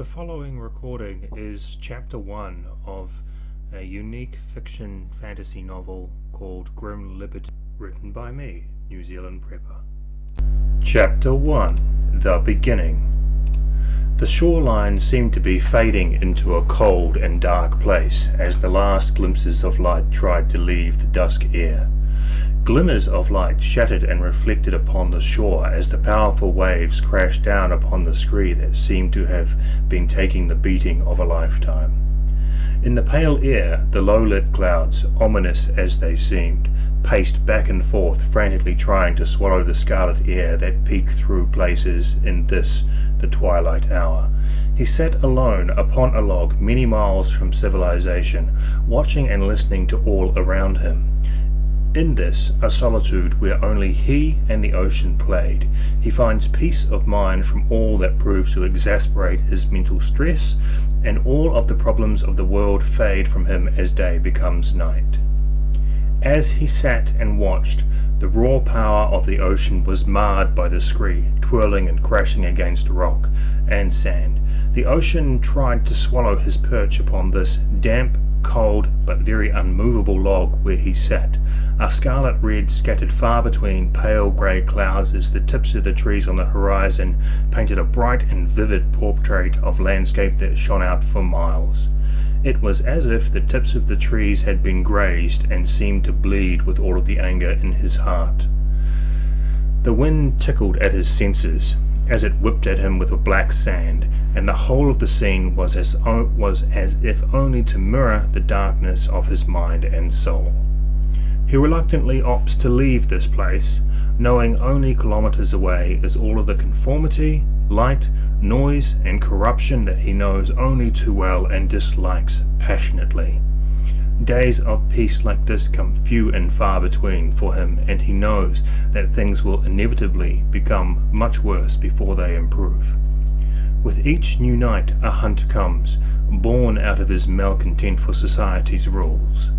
The following recording is Chapter 1 of a unique fiction fantasy novel called Grim Liberty, written by me, New Zealand Prepper. Chapter 1: The Beginning. The shoreline seemed to be fading into a cold and dark place as the last glimpses of light tried to leave the dusk air. Glimmers of light shattered and reflected upon the shore as the powerful waves crashed down upon the scree that seemed to have been taking the beating of a lifetime. In the pale air, the low-lit clouds, ominous as they seemed, paced back and forth, frantically trying to swallow the scarlet air that peeked through places in this, the twilight hour. He sat alone upon a log many miles from civilization, watching and listening to all around him. In this, a solitude where only he and the ocean played, he finds peace of mind from all that proves to exasperate his mental stress, and all of the problems of the world fade from him as day becomes night. As he sat and watched, the raw power of the ocean was marred by the scree, twirling and crashing against rock and sand. The ocean tried to swallow his perch upon this damp, cold, but very unmovable log where he sat. A scarlet red scattered far between pale grey clouds as the tips of the trees on the horizon painted a bright and vivid portrait of landscape that shone out for miles. It was as if the tips of the trees had been grazed and seemed to bleed with all of the anger in his heart. The wind tickled at his senses as it whipped at him with a black sand, and the whole of the scene was as if only to mirror the darkness of his mind and soul. He reluctantly opts to leave this place, knowing only kilometers away is all of the conformity, light, noise, and corruption that he knows only too well and dislikes passionately. Days of peace like this come few and far between for him, and he knows that things will inevitably become much worse before they improve. With each new night a hunt comes, born out of his malcontent for society's rules.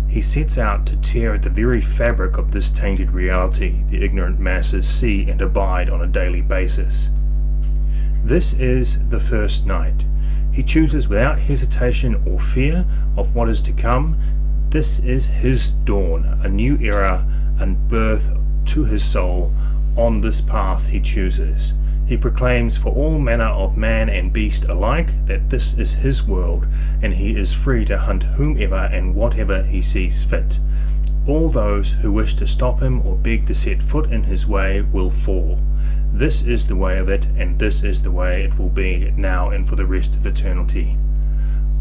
He sets out to tear at the very fabric of this tainted reality the ignorant masses see and abide on a daily basis. This is the first night. He chooses without hesitation or fear of what is to come. This is his dawn, a new era and birth to his soul. On this path he chooses. He proclaims for all manner of man and beast alike that this is his world, and he is free to hunt whomever and whatever he sees fit. All those who wish to stop him or beg to set foot in his way will fall. This is the way of it, and this is the way it will be now and for the rest of eternity.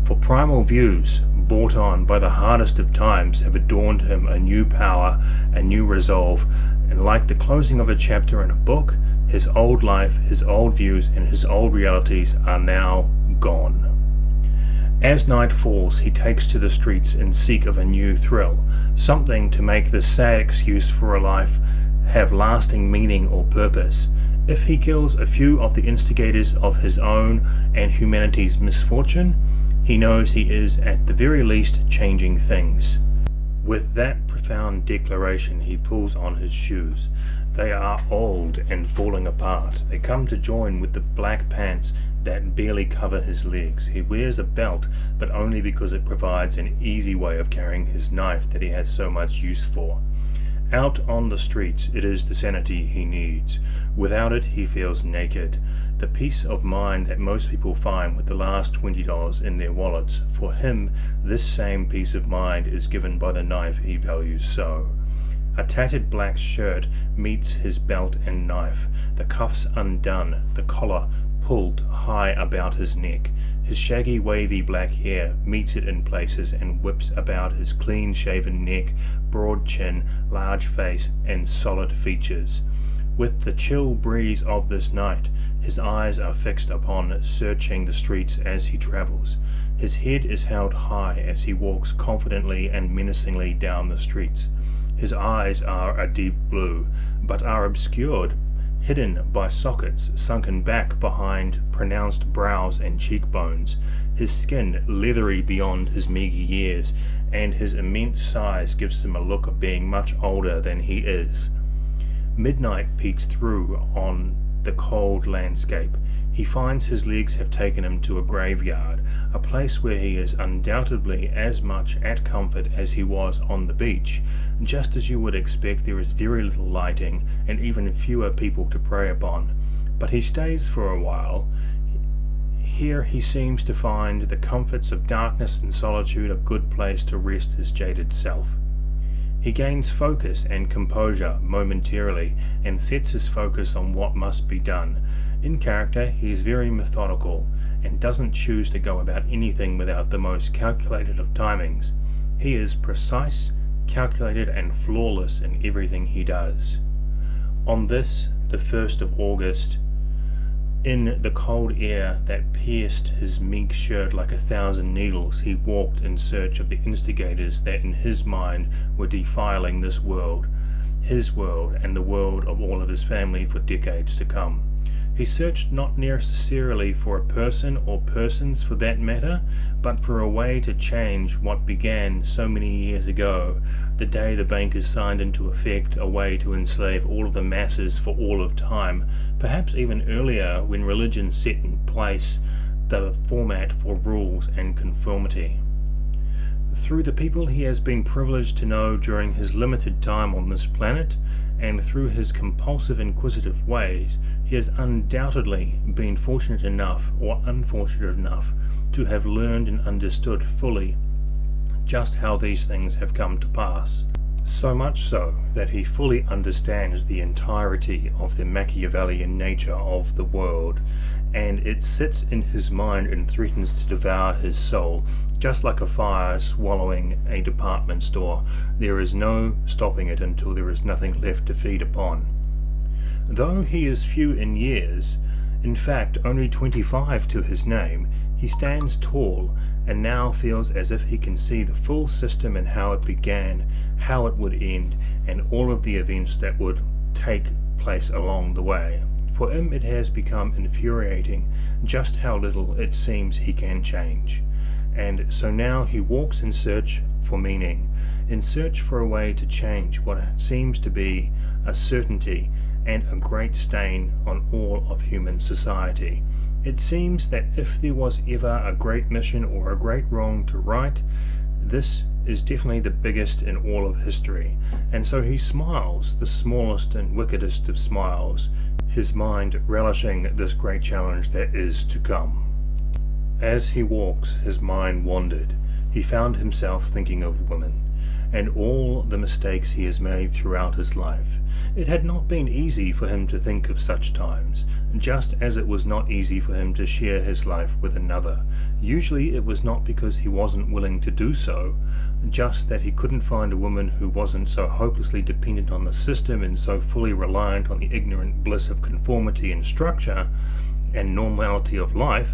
For primal views, brought on by the hardest of times, have adorned him a new power, a new resolve, and like the closing of a chapter in a book, his old life, his old views, and his old realities are now gone. As night falls, he takes to the streets in seek of a new thrill, something to make this sad excuse for a life have lasting meaning or purpose. If he kills a few of the instigators of his own and humanity's misfortune, he knows he is at the very least changing things. With that profound declaration, he pulls on his shoes. They are old and falling apart. They come to join with the black pants that barely cover his legs. He wears a belt, but only because it provides an easy way of carrying his knife that he has so much use for. Out on the streets, it is the sanity he needs. Without it, he feels naked. The peace of mind that most people find with the last $20 in their wallets, for him, this same peace of mind is given by the knife he values so. A tattered black shirt meets his belt and knife, the cuffs undone, the collar pulled high about his neck. His shaggy wavy black hair meets it in places and whips about his clean-shaven neck, broad chin, large face, and solid features. With the chill breeze of this night, his eyes are fixed upon searching the streets as he travels. His head is held high as he walks confidently and menacingly down the streets. His eyes are a deep blue, but are obscured, hidden by sockets sunken back behind pronounced brows and cheekbones. His skin leathery beyond his meagre years, and his immense size gives him a look of being much older than he is. Midnight peeks through on the cold landscape. He finds his legs have taken him to a graveyard, a place where he is undoubtedly as much at comfort as he was on the beach. Just as you would expect, there is very little lighting and even fewer people to prey upon. But he stays for a while. Here he seems to find the comforts of darkness and solitude a good place to rest his jaded self. He gains focus and composure momentarily and sets his focus on what must be done. In character, he is very methodical and doesn't choose to go about anything without the most calculated of timings. He is precise, calculated, and flawless in everything he does. On this, the 1st of August, in the cold air that pierced his meek shirt like 1,000 needles, he walked in search of the instigators that in his mind were defiling this world, his world, and the world of all of his family for decades to come. He searched not necessarily for a person or persons for that matter, but for a way to change what began so many years ago, the day the bankers signed into effect a way to enslave all of the masses for all of time, perhaps even earlier when religion set in place the format for rules and conformity. Through the people he has been privileged to know during his limited time on this planet, and through his compulsive inquisitive ways, he has undoubtedly been fortunate enough or unfortunate enough to have learned and understood fully just how these things have come to pass. So much so that he fully understands the entirety of the Machiavellian nature of the world, and it sits in his mind and threatens to devour his soul, just like a fire swallowing a department store. There is no stopping it until there is nothing left to feed upon. Though he is few in years, in fact only 25 to his name, he stands tall and now feels as if he can see the full system and how it began, how it would end, and all of the events that would take place along the way. For him it has become infuriating just how little it seems he can change. And so now he walks in search for meaning, in search for a way to change what seems to be a certainty and a great stain on all of human society. It seems that if there was ever a great mission or a great wrong to right, this is definitely the biggest in all of history. And so he smiles, the smallest and wickedest of smiles, his mind relishing this great challenge that is to come. As he walks, his mind wandered. He found himself thinking of women, and all the mistakes he has made throughout his life. It had not been easy for him to think of such times, just as it was not easy for him to share his life with another. Usually it was not because he wasn't willing to do so, just that he couldn't find a woman who wasn't so hopelessly dependent on the system and so fully reliant on the ignorant bliss of conformity and structure and normality of life,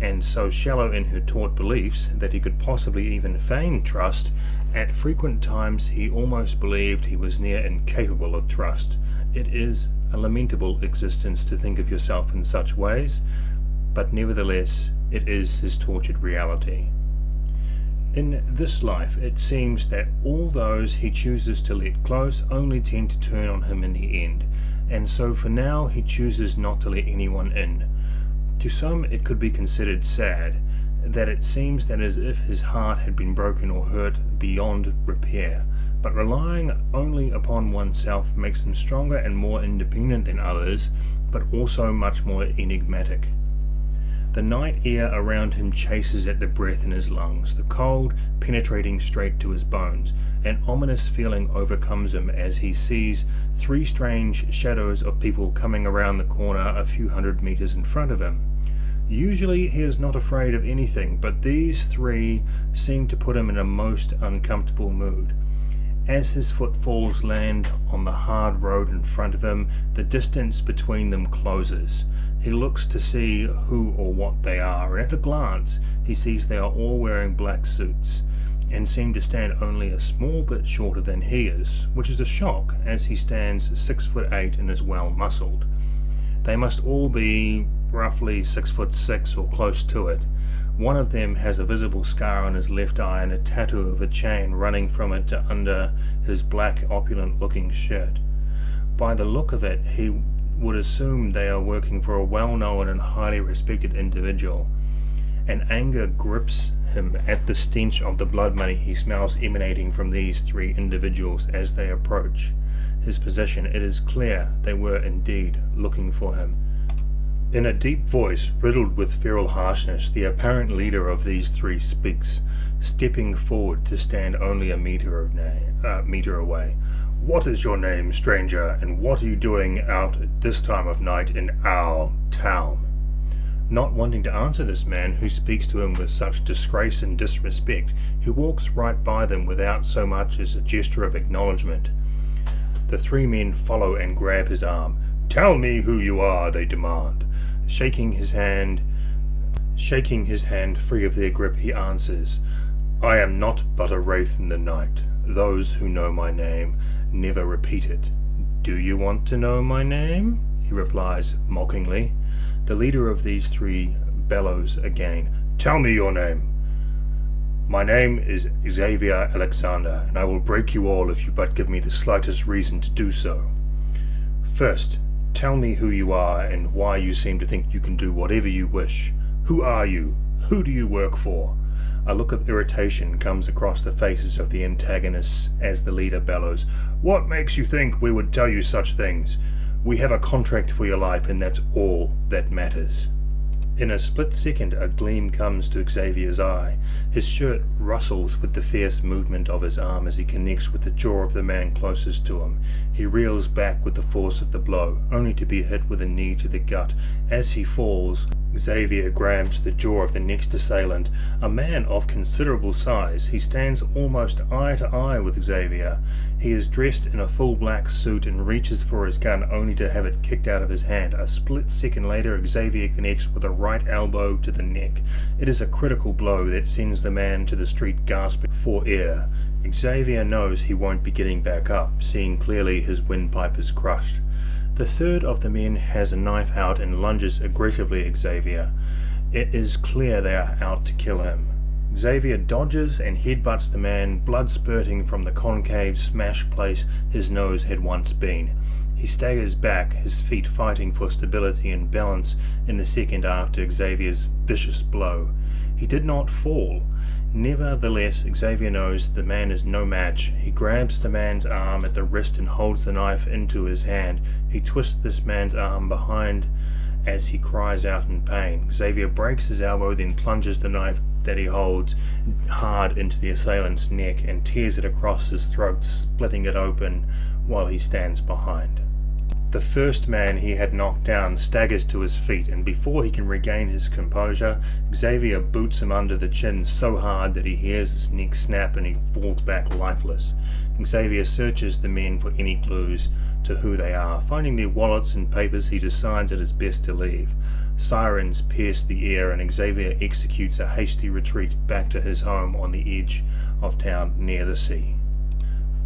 and so shallow in her taught beliefs that he could possibly even feign trust. At frequent times he almost believed he was near incapable of trust. It is a lamentable existence to think of yourself in such ways, but nevertheless it is his tortured reality. In this life it seems that all those he chooses to let close only tend to turn on him in the end, and so for now he chooses not to let anyone in. To some it could be considered sad, that it seems that as if his heart had been broken or hurt beyond repair, but relying only upon oneself makes him stronger and more independent than others, but also much more enigmatic. The night air around him chases at the breath in his lungs, the cold penetrating straight to his bones. An ominous feeling overcomes him as he sees 3 strange shadows of people coming around the corner a few hundred meters in front of him. Usually he is not afraid of anything, but these 3 seem to put him in a most uncomfortable mood. As his footfalls land on the hard road in front of him, the distance between them closes. He looks to see who or what they are, and at a glance he sees they are all wearing black suits, and seem to stand only a small bit shorter than he is, which is a shock as he stands 6'8" and is well muscled. They must all be roughly 6'6" or close to it. One of them has a visible scar on his left eye and a tattoo of a chain running from it to under his black opulent looking shirt. By the look of it, he would assume they are working for a well-known and highly respected individual, and anger grips him at the stench of the blood money he smells emanating from these three individuals as they approach his position. It is clear they were indeed looking for him. In a deep voice riddled with feral harshness, the apparent leader of these three speaks, stepping forward to stand only a meter away. "What is your name, stranger, and what are you doing out at this time of night in our town?" Not wanting to answer this man who speaks to him with such disgrace and disrespect, he walks right by them without so much as a gesture of acknowledgement. The three men follow and grab his arm. "Tell me who you are," they demand. Shaking his hand free of their grip, he answers, "I am not but a wraith in the night. Those who know my name never repeat it." "Do you want to know my name?" he replies mockingly. The leader of these three bellows again, "Tell me your name." "My name is Xavier Alexander, and I will break you all if you but give me the slightest reason to do so." "First, tell me who you are and why you seem to think you can do whatever you wish. Who are you? Who do you work for?" A look of irritation comes across the faces of the antagonists as the leader bellows, "What makes you think we would tell you such things? We have a contract for your life, and that's all that matters." In a split second a gleam comes to Xavier's eye. His shirt rustles with the fierce movement of his arm as he connects with the jaw of the man closest to him. He reels back with the force of the blow, only to be hit with a knee to the gut. As he falls, Xavier grabs the jaw of the next assailant, a man of considerable size. He stands almost eye to eye with Xavier. He is dressed in a full black suit and reaches for his gun only to have it kicked out of his hand. A split second later, Xavier connects with a right elbow to the neck. It is a critical blow that sends the man to the street gasping for air. Xavier knows he won't be getting back up, seeing clearly his windpipe is crushed. The third of the men has a knife out and lunges aggressively at Xavier. It is clear they are out to kill him. Xavier dodges and headbutts the man, blood spurting from the concave smash place his nose had once been. He staggers back, his feet fighting for stability and balance in the second after Xavier's vicious blow. He did not fall. Nevertheless, Xavier knows the man is no match. He grabs the man's arm at the wrist and holds the knife into his hand. He twists this man's arm behind as he cries out in pain. Xavier breaks his elbow, then plunges the knife that he holds hard into the assailant's neck and tears it across his throat, splitting it open while he stands behind. The first man he had knocked down staggers to his feet, and before he can regain his composure, Xavier boots him under the chin so hard that he hears his neck snap and he falls back lifeless. Xavier searches the men for any clues to who they are. Finding their wallets and papers, he decides it is best to leave. Sirens pierce the air, and Xavier executes a hasty retreat back to his home on the edge of town near the sea.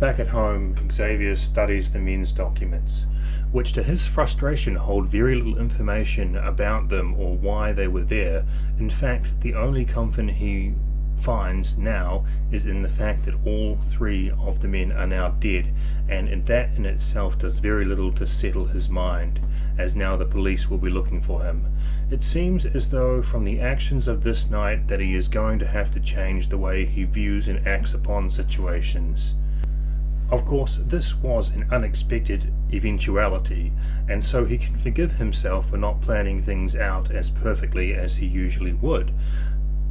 Back at home, Xavier studies the men's documents, which to his frustration hold very little information about them or why they were there. In fact, the only comfort he finds now is in the fact that all three of the men are now dead, and that in itself does very little to settle his mind, as now the police will be looking for him. It seems as though from the actions of this night that he is going to have to change the way he views and acts upon situations. Of course, this was an unexpected eventuality, and so he can forgive himself for not planning things out as perfectly as he usually would.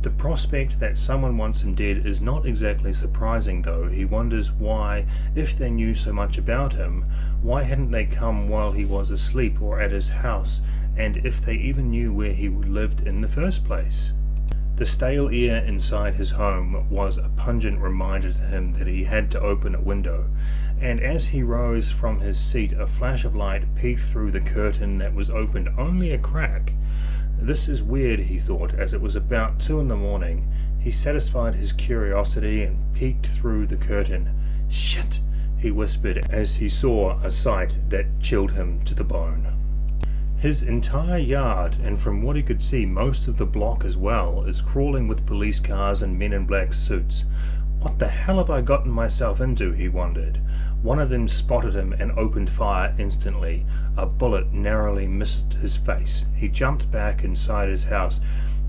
The prospect that someone wants him dead is not exactly surprising, though. He wonders why, if they knew so much about him, why hadn't they come while he was asleep or at his house, and if they even knew where he lived in the first place. The stale air inside his home was a pungent reminder to him that he had to open a window, and as he rose from his seat a flash of light peeked through the curtain that was opened only a crack. This is weird, he thought, as it was about 2 a.m. He satisfied his curiosity and peeked through the curtain. "Shit!" he whispered as he saw a sight that chilled him to the bone. His entire yard, and from what he could see most of the block as well, is crawling with police cars and men in black suits. What the hell have I gotten myself into, he wondered. One of them spotted him and opened fire instantly. A bullet narrowly missed his face. He jumped back inside his house.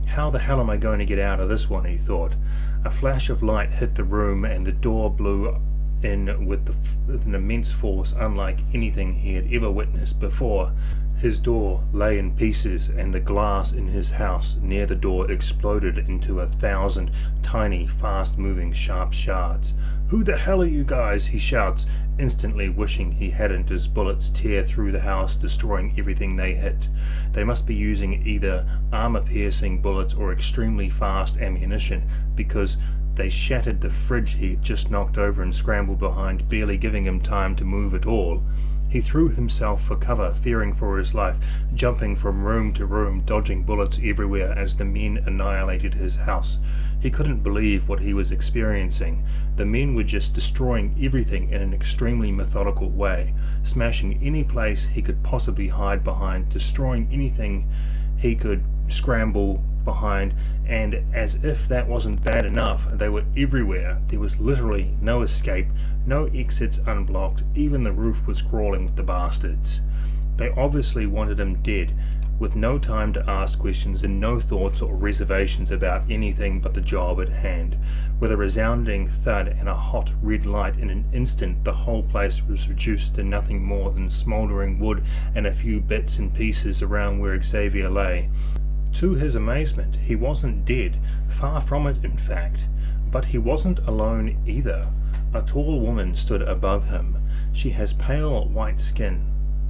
How the hell am I going to get out of this one, he thought. A flash of light hit the room and the door blew in with an immense force unlike anything he had ever witnessed before. His door lay in pieces and the glass in his house near the door exploded into 1,000 tiny, fast-moving sharp shards. "Who the hell are you guys?" he shouts, instantly wishing he hadn't, as bullets tear through the house, destroying everything they hit. They must be using either armor-piercing bullets or extremely fast ammunition, because they shattered the fridge he had just knocked over and scrambled behind, barely giving him time to move at all. He threw himself for cover, fearing for his life, jumping from room to room, dodging bullets everywhere as the men annihilated his house. He couldn't believe what he was experiencing. The men were just destroying everything in an extremely methodical way, smashing any place he could possibly hide behind, destroying anything he could scramble behind, and as if that wasn't bad enough, they were everywhere. There was literally no escape, no exits unblocked, even the roof was crawling with the bastards. They obviously wanted him dead, with no time to ask questions and no thoughts or reservations about anything but the job at hand. With a resounding thud and a hot red light, in an instant the whole place was reduced to nothing more than smouldering wood and a few bits and pieces around where Xavier lay. To his amazement, he wasn't dead, far from it in fact, but he wasn't alone either. A tall woman stood above him. She has pale white skin,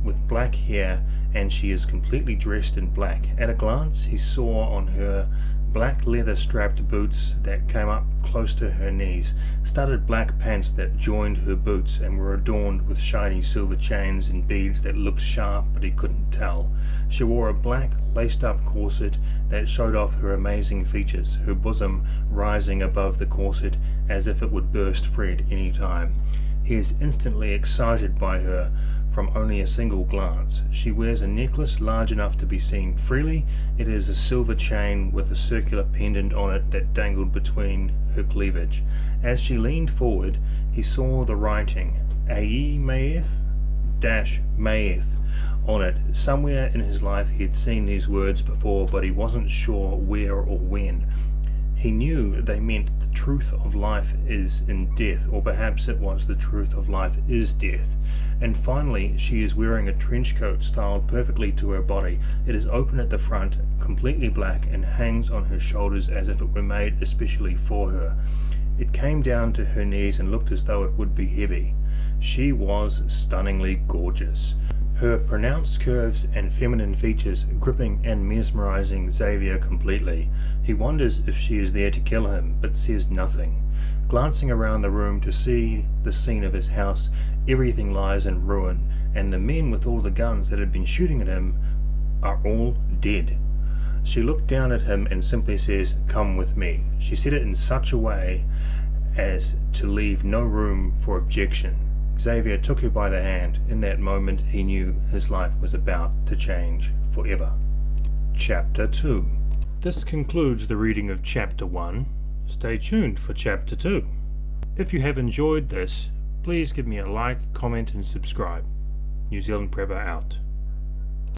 with black hair, and she is completely dressed in black. At a glance, he saw on her black leather-strapped boots that came up close to her knees, studded black pants that joined her boots and were adorned with shiny silver chains and beads that looked sharp, but he couldn't tell. She wore a black laced-up corset that showed off her amazing features, her bosom rising above the corset as if it would burst free at any time. He is instantly excited by her from only a single glance. She wears a necklace large enough to be seen freely. It is a silver chain with a circular pendant on it that dangled between her cleavage. As she leaned forward, he saw the writing, Ae Maeth Maeth, on it. Somewhere in his life he had seen these words before, but he wasn't sure where or when. He knew they meant the truth of life is in death, or perhaps it was the truth of life is death. And finally, she is wearing a trench coat styled perfectly to her body. It is open at the front, completely black, and hangs on her shoulders as if it were made especially for her. It came down to her knees and looked as though it would be heavy. She was stunningly gorgeous, her pronounced curves and feminine features gripping and mesmerizing Xavier completely. He wonders if she is there to kill him, but says nothing. Glancing around the room to see the scene of his house, everything lies in ruin, and the men with all the guns that had been shooting at him are all dead. She looked down at him and simply says, "Come with me." She said it in such a way as to leave no room for objection. Xavier took her by the hand. In that moment he knew his life was about to change forever. Chapter 2. This concludes the reading of Chapter 1. Stay tuned for Chapter 2. If you have enjoyed this, please give me a like, comment and subscribe. New Zealand Prepper out.